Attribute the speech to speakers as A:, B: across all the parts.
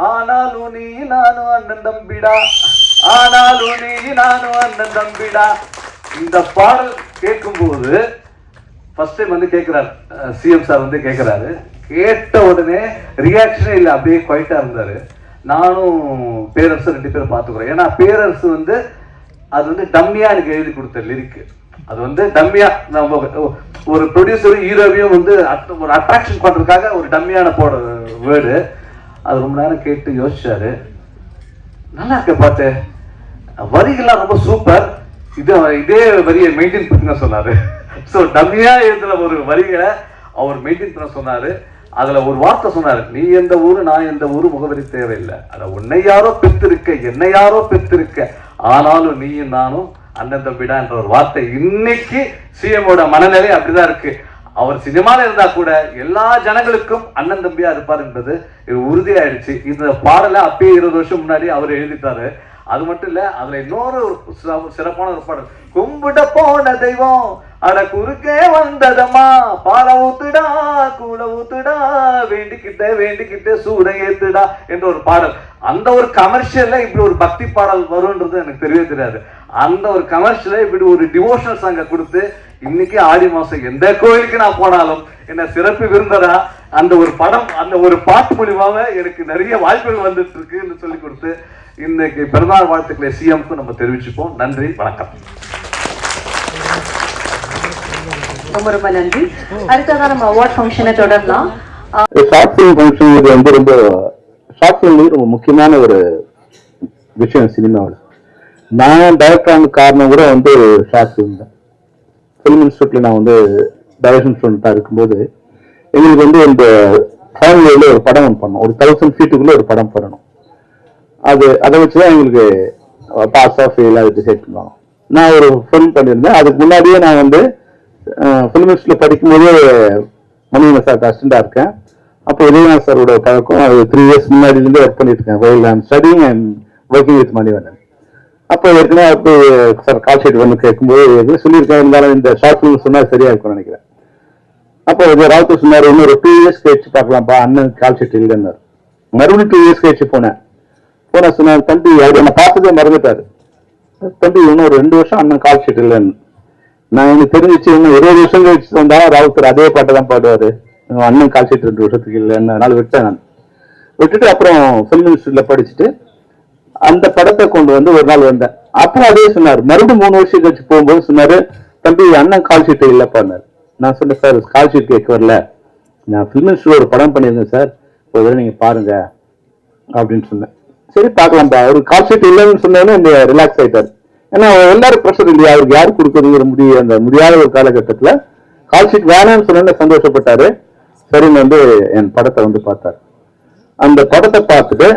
A: ஆனாலும் நீ நானும் அண்ணன் தம்பிடா, ஆனாலும் நீ நானும் அண்ணன் தம்பிடா. இந்த பாடல் கேட்கும்போது ஃபர்ஸ்ட் டைம் வந்து கேட்கிறாரு, சிஎம் சார் வந்து கேட்கிறாரு. கேட்ட உடனே ரியாக்ஷனே இல்லை, அப்படியே குவைட்டா இருந்தாரு. நானும் பேரரசு 2 பேரும் பார்த்துக்கிறோம். ஏன்னா பேரரசு வந்து அது வந்து டம்மியா எனக்கு எழுதி கொடுத்த லிரிக்கு. அது வந்து டம்மியா நம்ம ஒரு ப்ரொடியூசரும் ஹீரோவையும் வந்து ஒரு அட்ராக்ஷன் பண்றதுக்காக ஒரு டம்மியான போட வேர்டு. அது ரொம்ப நேரம் கேட்டு யோசிச்சாரு. நல்லா இருக்க பாட்டு, வரிகள்லாம் ரொம்ப சூப்பர், இதே வரியை மெயின்டைன் பண்ணுங்க சொன்னாரு. ஸோ டம்மியா எழுதுற ஒரு வரிகளை அவர் மெயின்டைன் பண்ண சொன்னாரு. அதுல ஒரு வார்த்தை சொன்னாரு, நீ எந்த ஊரு நான் எந்த ஊரு முகவரி தேவையில்லை, அத உன்னை யாரோ பெற்றிருக்க என்னை யாரோ பெற்றிருக்க, ஆனாலும் நீயும் நானும் அண்ணன் தம்பிடா என்ற ஒரு வார்த்தை. இன்னைக்கு சிஎமோட மனநிலை அப்படிதான் இருக்கு. அவர் சினிமால இருந்தா கூட எல்லா ஜனங்களுக்கும் அண்ணன் தம்பியா இருப்பார் என்பது இது உறுதியாயிடுச்சு. இந்த பாடலை அப்பயே 20 வருஷம் முன்னாடி அவர் எழுதிட்டாரு. அது மட்டும் இல்ல, அதுல இன்னொரு சிறப்பான ஒரு பாடல், கும்பிட போன தெய்வம் அட குறுக்கே வந்ததம்மா, பால ஊத்துடா கூல ஊத்துடா, வேண்டிக்கிட்டே சூட ஏத்துடா என்ற ஒரு பாடல். அந்த ஒரு கமர்ஷியல்ல இப்படி ஒரு பக்தி பாடல் வரும்ன்றது எனக்கு தெரியவே தெரியாது. அந்த ஒரு கமர்ஷியல இப்படி ஒரு டிவோஷனல் சாங்க கொடுத்து இன்னைக்கு ஆடி மாசம் எந்த கோயிலுக்கு நான் போனாலும் என்ன சிறப்பு விருந்தரா அந்த ஒரு படம், அந்த ஒரு பாட்டு மூலியமாக எனக்கு நிறைய வாய்ப்புகள் வந்துட்டு இருக்குன்னு சொல்லி கொடுத்து இன்னைக்கு பிறந்தநாள் வாழ்த்துக்களை சிஎம்க்கு நம்ம தெரிவிச்சுப்போம். நன்றி, வணக்கம்.
B: ரொம்ப ரொம்ப நன்றி. அடுத்ததான் நம்ம அவார்ட் ஃபங்க்ஷனை தொடரலாம்.
C: ஷார்ட் ஃபிலிம் ஃபங்க்ஷன் இது வந்து ரொம்ப ஷார்ட் ஃபிலிம் ரொம்ப முக்கியமான ஒரு விஷயம் சினிமாவில். நான் டைரக்டர் ஆன காரணம் கூட வந்து ஷார்ட் ஃபிலிம் தான். ஃபிலிம் இன்ஸ்டியூட்ல நான் வந்து டைரக்ஷன் ஸ்டூடெண்டாக இருக்கும்போது எங்களுக்கு வந்து இந்த ஃபேமிலியில் ஒரு படம் ஒன்று பண்ணோம். ஒரு 1000 ஃபீட்டுக்குள்ளே ஒரு படம் பண்ணணும். அதை வச்சுதான் எங்களுக்கு பாஸ் ஆஃப் ஃபெயில் அது டிசைட் பண்ணுவாங்க. நான் ஒரு ஃபிலிம் பண்ணியிருந்தேன். அதுக்கு முன்னாடியே நான் வந்து ஃபிலிம் இன்ஸ்டியூட்ல படிக்கும்போது மணிவண்ணன் சார் அசிஸ்டண்டா இருக்கேன். அப்போ உதயநாத் சாரோட பழக்கம் அது 3 இயர்ஸ் முன்னாடிலேருந்து ஒர்க் பண்ணிட்டு இருக்கேன். While I am studying and working with Manivannan. அப்போ ஏற்கனவே அப்போ சார் கால் ஷீட் வந்து கேட்கும்போது சொல்லியிருக்கேன், இருந்தாலும் இந்த ஷார்ட் ஃபிலிம் சொன்னா சரியா இருக்கும்னு நினைக்கிறேன். அப்போ ராவுத்தர் சொன்னார், இன்னொரு 2 இயர்ஸ் கழிச்சு பார்க்கலாம்ப்பா, அண்ணன் கால் ஷீட் இல்லைன்னாரு. மறுபடியும் 2 இயர்ஸ் கழிச்சு போனா சொன்னார், தம்பி அவர் என்ன பார்த்ததே மறந்துட்டாரு, தம்பி இன்னும் 2 வருஷம் அண்ணன் கால் ஷீட் இல்லைன்னு. நான் எனக்கு தெரிஞ்சிச்சு இன்னும் 20 வருஷம் கழிச்சு வந்தா ராவுத்தர் அதே பாட்டை தான் பாடுவாரு, அண்ணன் கால் ஷீட் 2 வருஷத்துக்கு இல்லைன்னு. அதனால விட்டேன். நான் விட்டுட்டு அப்புறம் ஃபிலிம் இன்ஸ்டியூட்ல படிச்சுட்டு அந்த படத்தை கொண்டு வந்து ஒரு நாள் வந்தேன். அப்புறம் அதே சொன்னார், மறுபடியும் 3 வருஷம் கழிச்சு போகும்போது சொன்னாரு, தம்பி அண்ணன் கால் ஷீட் இல்லப்பாரு. நான் சொன்னேன், சார் கால் ஷீட் கேட்க வரல, நான் ஃபிலிம் இன்ஸ்டியூட்ல ஒரு படம் பண்ணியிருந்தேன் சார், ஒரு தடவை நீங்க பாருங்க அப்படின்னு சொன்னேன். சரி பார்க்கலாம்ப்பா. அவரு கால் ஷீட் இல்லைன்னு சொன்னாலும் இந்த ரிலாக்ஸ் ஆயிட்டாரு. ஏன்னா எல்லாரும் ப்ரெஷர் இல்லையா, அவருக்கு யாரு கொடுக்குறதுங்கிற அந்த முடியாத ஒரு காலகட்டத்துல கால் ஷீட் வேணாம்னு சொன்ன சந்தோஷப்பட்டாரு. சரின்னு வந்து என் படத்தை வந்து பார்த்தாரு. அந்த படத்தை பார்த்துட்டு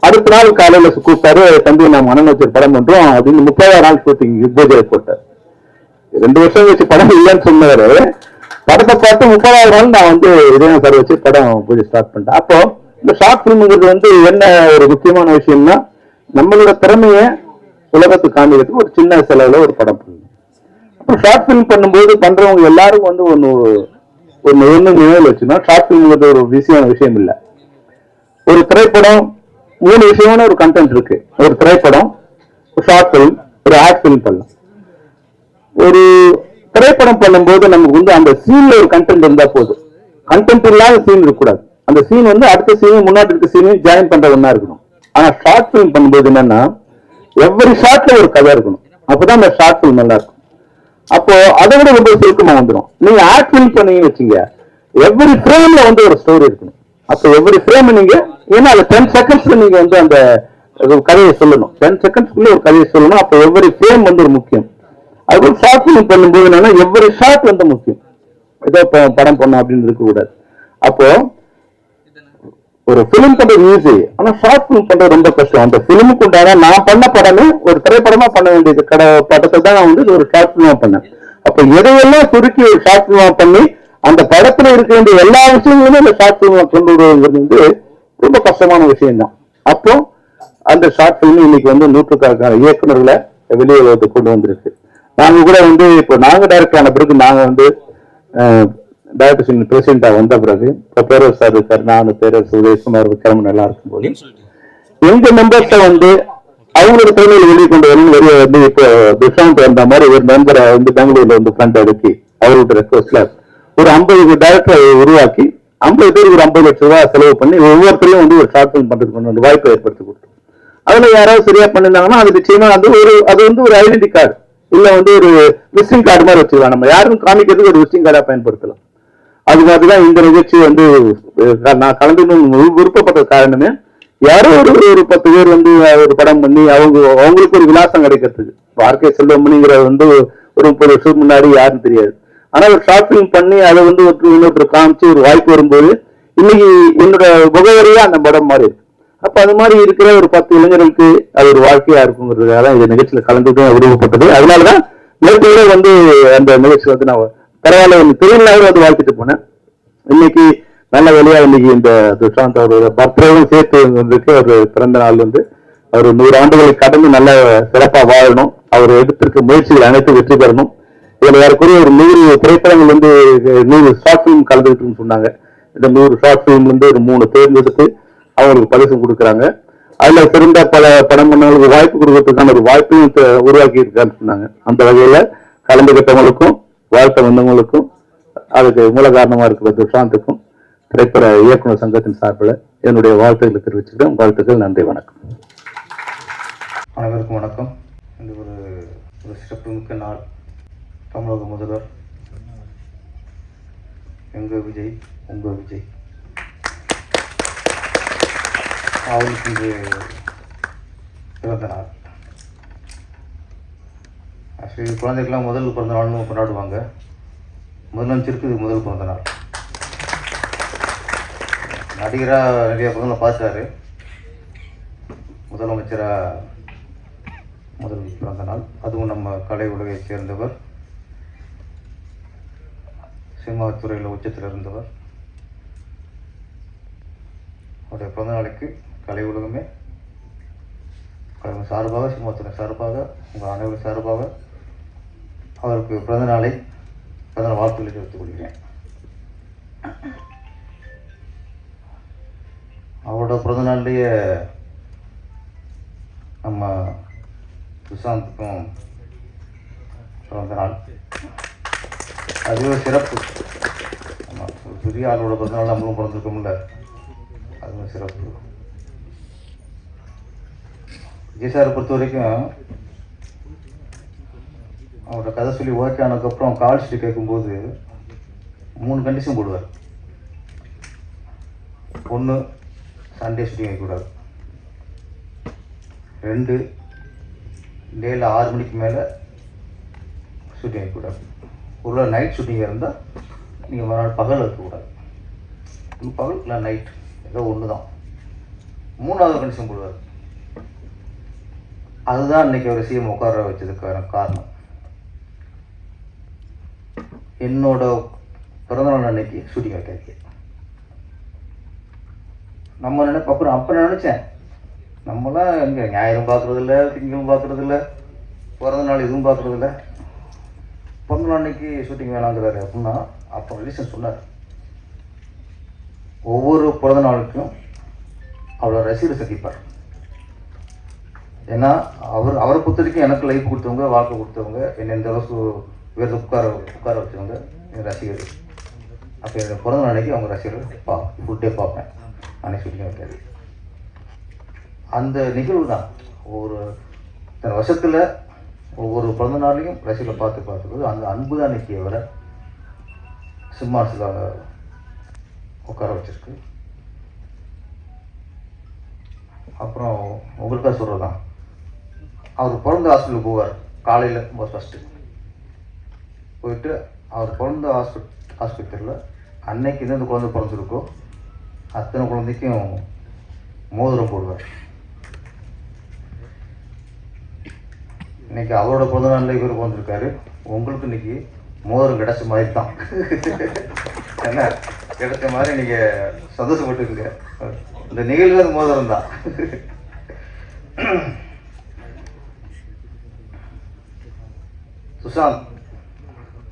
C: அடுத்த நாள் காலையில கூப்பிட்டாரு, தம்பி நான் மனம் வச்ச படம் பண்றோம் அப்படின்னு 30ஆம் நாள் ஷூட்டிங் பூஜை போட்டார். 2 வருஷம் வச்சு படம் இல்லைன்னு சொன்னாரு. படத்தை பார்த்து 30ஆவது நாள் நான் வந்து இதயம் சார் வச்சு படம் பூஜை ஸ்டார்ட் பண்ணிட்டேன். அப்போ இந்த ஷார்ட் பிலிம்ங்கிறது வந்து என்ன ஒரு முக்கியமான விஷயம்னா, நம்மளோட திறமைய உலகத்துக்கு காமிக்கிறதுக்கு ஒரு சின்ன செலவுல ஒரு படம் பண்ணணும். அப்புறம் ஷார்ட் பிலிம் பண்ணும்போது பண்றவங்க எல்லாரும் வந்து ஒன்னு நினைவில் வச்சுன்னா, ஷார்ட் பிலிம்ங்கிறது ஒரு விஷயம் இல்லை. ஒரு திரைப்படம் 3 விஷயமான ஒரு கண்டென்ட் இருக்கு. ஒரு திரைப்படம், ஒரு ஷார்ட் பிலிம், ஒரு ஆட் பிலிம் பண்ணலாம். ஒரு திரைப்படம் பண்ணும்போது நமக்கு வந்து அந்த சீன்ல ஒரு கண்டென்ட் இருந்தா போதும். கண்டென்ட் இல்லாத சீன் இருக்கக்கூடாது. அந்த சீன் வந்து அடுத்த சீன் முன்னாடி இருக்க சீனையும் ஜாயின் பண்ற ஒண்ணா இருக்கணும். ஆனா ஷார்ட் பிலிம் பண்ணும்போது என்னன்னா, எவ்வரி ஷார்ட்ல ஒரு கதை இருக்கணும். அப்பதான் அந்த ஷார்ட் பிலிம் நல்லா இருக்கும். அப்போ அதை விட ரொம்ப சுருக்கமா வந்துடும். நீங்க ஆட் பிலிம் பண்ணீங்கன்னு வச்சுங்க, எவ்வரி ஃப்ரேம்ல வந்து ஒரு ஸ்டோரி இருக்கணும். அப்போ எவ்வரி ஃப்ரேம் நீங்க, ஏன்னா அது 10 செகண்ட்ஸ்ல நீங்க வந்து அந்த கதையை சொல்லணும். 10 செகண்ட்ஸ்க்குள்ள ஒரு கதையை சொல்லணும். அப்போ எவ்வரி ஃப்ரேம் வந்து ஒரு முக்கியம். அது ஷார்ட் பிலிம் பண்ணும்போது என்னன்னா, எவ்வரி ஷார்ட் வந்து முக்கியம். ஏதோ படம் பண்ணணும் அப்படின்னு இருக்க கூடாது. அப்போ ஒரு பிலிம் பண்றது ஈஸி, ஆனா ஷார்ட் பிலிம் பண்றது ரொம்ப கஷ்டம். அந்த பிலிமுக்கு உண்டான நான் பண்ண படமே ஒரு திரைப்படமா பண்ண வேண்டியது படத்தை தான் நான் வந்து ஒரு ஷார்ட் பிலிமா பண்ணேன். அப்ப எதையெல்லாம் சுருக்கி ஒரு ஷார்ட் பிலிமா பண்ணி அந்த படத்துல இருக்க வேண்டிய எல்லா விஷயங்களுமே அந்த ஷார்ட் பிலிமா கொண்டு வருவது வந்து ரொம்ப கஷ்டமான விஷயம் தான். அப்போ அந்த ஷார்ட் பிலிம் இன்னைக்கு வந்து 100கணக்கான இயக்குநர்களை வெளியே கொண்டு வந்திருக்கு. நாங்க கூட வந்து இப்போ நாங்க டைரக்டர் ஆன பிறகு நாங்க வந்து டைரக்டர் பிரசிடண்டா வந்த பிறகு இப்போ பேரரசு சார் இருக்காரு, நான் பேரரசு உதயகுமார் கிளம்பு நல்லா இருக்கும் போது எங்க மெம்பர்ஸ வந்து அவங்களோட திறமையில வெளியே கொண்டு வரணும். வெளியே வந்து இப்போ துஷாந்த் வந்த மாதிரி ஒரு மெம்பரை வந்து பெங்களூர்ல வந்து ஃப்ரண்ட் அடுக்கி அவரோட ரெக்வஸ்ட்ல ஒரு 50 டைரக்டரை உருவாக்கி 50 பேருக்கு ஒரு 50 லட்சம் ரூபாய் செலவு பண்ணி ஒவ்வொருத்தரையும் வந்து ஒரு ஷார்ட் ஃபிலிம் பண்றதுக்கு வாய்ப்பை ஏற்படுத்தி கொடுத்தோம். அதுல யாராவது சரியா பண்ணிருந்தாங்கன்னா அது நிச்சயமா வந்து அது வந்து ஒரு ஐடென்டி கார்டு இல்ல வந்து ஒரு விசிட்டிங் கார்டு மாதிரி வச்சுக்கலாம். நம்ம யாரும் காமிக்கிறதுக்கு ஒரு விசிட்டிங் கார்டா பயன்படுத்தலாம். அது மாதிரிதான் இந்த நிகழ்ச்சி வந்து நான் கலந்துக்கணும் விருப்பப்பட்ட காரணமே யாரோ ஒரு 10 பேர் வந்து ஒரு படம் பண்ணி அவங்களுக்கு ஒரு விலாசம் கிடைக்கிறதுக்கு. ஆர்கே செல்வமணிங்கிற வந்து ஒரு 30 வருஷத்துக்கு முன்னாடி யாரும் தெரியாது. ஆனா ஒரு ஷார்ட் பிலிம் பண்ணி அதை வந்து இன்னொருத்தர் காமிச்சு ஒரு வாய்ப்பு வரும்போது இன்னைக்கு என்னோட முகவரியா அந்த படம் மாதிரி இருக்கு. அப்ப அது மாதிரி இருக்கிற ஒரு 10 இளைஞர்களுக்கு அது ஒரு வாழ்க்கையா இருக்குங்கிறதுக்காக தான் இந்த நிகழ்ச்சியில கலந்துட்டு விரும்பப்பட்டது. அதனாலதான் நேற்று வந்து அந்த நிகழ்ச்சி வந்து நான் பரவாயில்ல திருவிழாவே வந்து வாழ்த்துட்டு போனேன். இன்னைக்கு நல்ல வேலையா இன்னைக்கு இந்த துஷாந்த் அவரோட பர்த்டேவும் சேர்த்து வந்துருக்கு. ஒரு பிறந்த நாள் வந்து அவர் 100 ஆண்டுகளை கடந்து நல்ல சிறப்பா வாழணும். அவர் எடுத்திருக்க முயற்சிகள் அனைத்தும் வெற்றி பெறணும். இதுல யாருக்குரிய ஒரு 100 திரைப்படங்கள் வந்து 100 ஷார்ட் பிலிம் கலந்துக்கிட்டுன்னு சொன்னாங்க. இந்த 100 ஷார்ட் பிலிம் வந்து ஒரு 3 தேர்ந்தெடுத்து அவங்களுக்கு பரிசு கொடுக்குறாங்க. அதுல சிறந்த பல படம் பண்ணவங்களுக்கு வாய்ப்பு கொடுக்கறதுக்கான ஒரு வாய்ப்பையும் உருவாக்கி இருக்கான்னு சொன்னாங்க. அந்த வகையில கலந்துகிட்டவங்களுக்கும் வாழ்க்கை வந்தவங்களுக்கும் அதுக்கு மூல காரணமா இருக்கிற துஷாந்துக்கும் திரைப்பட இயக்குநர் சங்கத்தின் சார்பில் என்னுடைய வாழ்த்துக்களை தெரிவிச்சுக்கிறேன். வாழ்த்துக்கள், நன்றி, வணக்கம்.
D: அனைவருக்கும் வணக்கம். இந்த ஒரு சிறப்புமிக்க நாள். தமிழக முதல்வர் எங்க விஜய் உங்க விஜய் அவருக்கு இன்று பிறந்த நாள். ஆக்சுவலி குழந்தைக்கெல்லாம் முதல் பிறந்த நாள்னு கொண்டாடுவாங்க. முதலமைச்சருக்கு இது முதல் பிறந்த நாள். நடிகராக நிறைய படங்களை பார்த்தாரு. முதலமைச்சராக முதல் பிறந்த நாள். அதுவும் நம்ம கலை உலகை சேர்ந்தவர், சினிமா துறையில் உச்சத்தில் இருந்தவர். அவருடைய பிறந்த நாளைக்கு கலை உலகமே சார்பாக, சினிமா துறை சார்பாக, உங்கள் அனைவரும் சார்பாக அவருக்கு பிறந்த நாள் வாழ்த்துக்களை தெரிவித்துக் கொள்கிறேன். அவரோட பிறந்த நாள்லேயே நம்ம சுஷாந்துக்கும் பிறந்த நாள். அது ஒரு சிறப்பு. ஆமாம், ஒரு பெரிய ஆளோட பிறந்த நாள் நம்மளும் பிறந்திருக்கோம்ல, அது ஒரு சிறப்பு. விஜய் சாரை பொறுத்த வரைக்கும் அவரோட கதை சொல்லி ஓகே ஆனதுக்கப்புறம் கால் ஷீட் கேட்கும்போது 3 கண்டிஷன் போடுவார். 1, சண்டே ஷூட்டிங் வைக்கக்கூடாது. 2, டேயில் 6 மணிக்கு மேலே ஷூட்டிங் வைக்கக்கூடாது. ஒரு நைட் ஷூட்டிங் இருந்தால் நீங்கள் மறுநாள் பகல் வைக்கக்கூடாது. பகல் இல்லை நைட் ஏதோ ஒன்று தான். 3வது கண்டிஷன் போடுவார். அதுதான் இன்றைக்கி அவர் சிஎம் உட்கார வச்சதுக்கான காரணம். என்னோட பிறந்தநாள் அன்னைக்கு ஷூட்டிங் வைக்காது. நம்ம அப்புறம் அப்போ நினச்சேன், நம்மளாம் எங்கே ஞாயிறும் பார்க்குறதில்ல, திங்களும் பார்க்குறதில்ல, பிறந்த நாள் எதுவும் பார்க்குறதில்ல, பிறந்த நாள் அன்னைக்கு ஷூட்டிங் வேணாங்கிறாரு அப்படின்னா அப்போ ரீசன் சொன்னார். ஒவ்வொரு பிறந்த நாளுக்கும் அவ்வளோ ரசிகர் சந்திப்பார். ஏன்னா அவரை பொறுத்த வரைக்கும் எனக்கு லைஃப் கொடுத்தவங்க, வாழ்க்கை கொடுத்தவங்க, என்னை இந்த அளவுக்கு உயர்ந்து உட்கார வச்சவங்க என் ரசிகர்கள். அப்போ என்னோட பிறந்த நாளைக்கு அவங்க ரசிகர்கள் ஃபுல் டே பார்ப்பேன். அன்னைக்கு ஷூட்டிங் வைக்காது. அந்த நிகழ்வு தான் ஒரு வருஷத்தில் ஒவ்வொரு பிறந்த நாளையும் ரசிகர்களை பார்த்துக்கிறது. அந்த அன்பு தான் இன்றைக்கி அவரை சிம்மாசனத்தில் உட்கார வச்சிருக்கு. அப்புறம் உங்களுக்காக சொல்கிறது தான், அவர் பிறந்த ஹாஸ்பிட்டலுக்கு போவார் காலையில் ஃபஸ்ட்டு போயிட்டு அவர் பிறந்த ஹாஸ்பிட்டலில் அன்னைக்கு எந்தெந்த குழந்தை பிறந்திருக்கோ அத்தனை குழந்தைக்கும் மோதிரம் போடுவார். இன்னைக்கு அவரோட பிறந்த நாளில் இவர் பிறந்திருக்காரு. உங்களுக்கு இன்னைக்கு மோதிரம் கிடைச்ச மாதிரி தான். என்ன கிடைச்ச மாதிரி நீங்கள் சந்தோஷப்பட்டுருங்க. இந்த நிகழ்வு அது மோதிரம் தான். சுஷாந்த்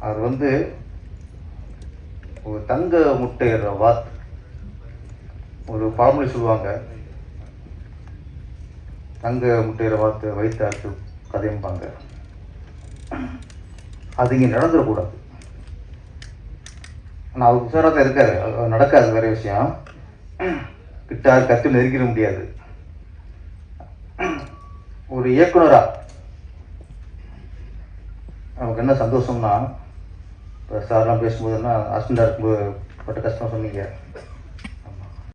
D: அவர் ஒரு தங்க முட்டையிற வாத், ஒரு பழமொழி சொல்லுவாங்க, தங்க முட்டையிற வாத்து வைத்து அறுத்து கதையும்பாங்க. அது இங்கே நடந்துடக்கூடாது. ஆனால் அவர் உஷாராக தான் இருக்காரு, அது நடக்காது, வேற விஷயம். கிட்ட கத்து நெருங்கிட முடியாது. ஒரு இயக்குனரா நமக்கு என்ன சந்தோஷம்னா, இப்போ சார்லாம் பேசும்போதுன்னா ஹஸ்பண்டாக இருக்கும்போது பட்ட கஷ்டம் சொன்னீங்க.